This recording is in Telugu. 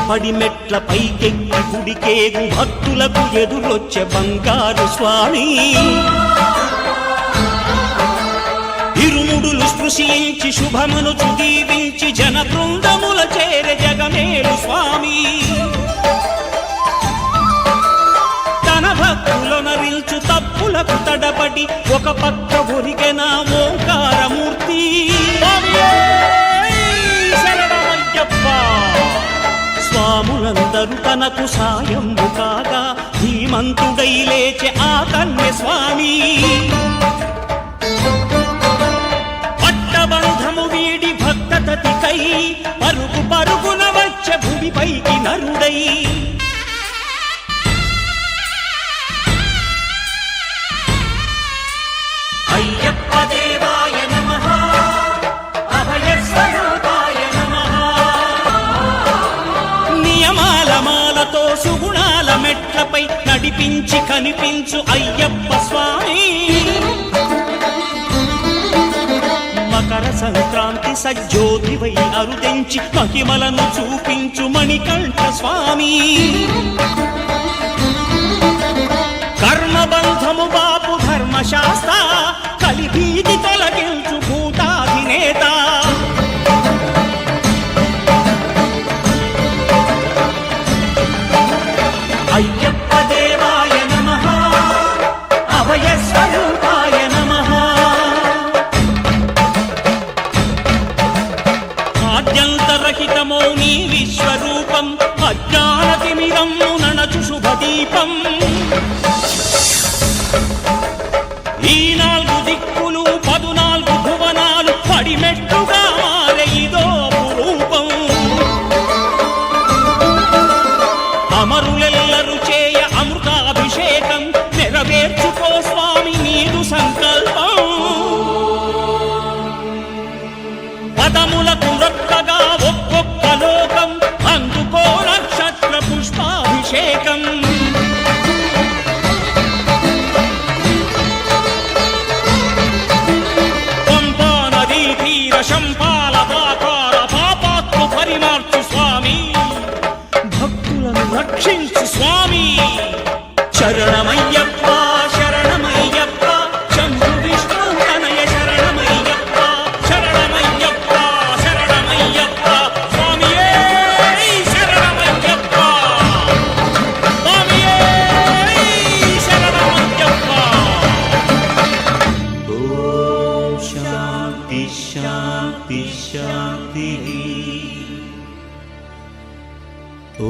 పడి మెట్ల పైకెక్కి గుడికేగు భక్తులకు ఎదురొచ్చే బంగారు స్వామి ఇరుముడులు స్పృశించి శుభమును దీవించి జన బృందముల చేరే జగమేలు స్వామి తన భక్తులనరిల్చు తప్పులకు తడబడి ఒక పక్క ఒరిగెన ఓంకారమూర్తి స్వాములందరూ తనకు సాయంబు కాగా ధీమంతుడై లేచే ఆ కన్య స్వామి పట్టబంధము వీడి భక్తతతికై పరుగు పరుగున వచ్చే భూమిపైకి నరుడై అయ్యప్ప దేవాయ నమః అభయ స్వరూపాయ నమః నియమాల మాలతో సుగుణాల మెట్లపై నడిపించి కనిపించు అయ్యప్ప స్వామి మకర సంక్రాంతి సజ్జోతివై అరుదించి మహిమలను చూపించు మణికంఠ స్వామి కర్మబంధము బాపు ధర్మశాస్త్ర కలిభీతి తొలగించు భూతాధినేత అయ్యప్ప దేవాయ నమః అభయ స్వరూపాయ నమః ఆద్యంతరహితమో నీ విశ్వరూపం అజ్ఞానతిమిరము నణచు శుభదీపం ఈ 4 దిక్కులు 14 భువనాలు పడిమెట్టుగా మారే ఇదో అపురూపం అమరులెల్లరు చేయ అమృతాభిషేకం నెరవేర్చుకో స్వామి నీదు సంకల్పం పదములకు రొక్కగా ఒక్కొక్క లోకం అందుకో నక్షత్ర పుష్పాభిషేకం శంపాల దాకార పాపాత్మ పరిమార్చు స్వామి భక్తులను రక్షించు స్వామి శరణమయ్యప్ప శరణమయ్యప్ప శంభు విష్ణు తనయ శరణమయ్యప్ప శరణమయ్యప్ప శరణమయ్యప్ప స్వామియే శరణమయ్యప్ప స్వామియే శరణమయ్యప్ప ఓం శాంతి శాంతి శాంతి ఓ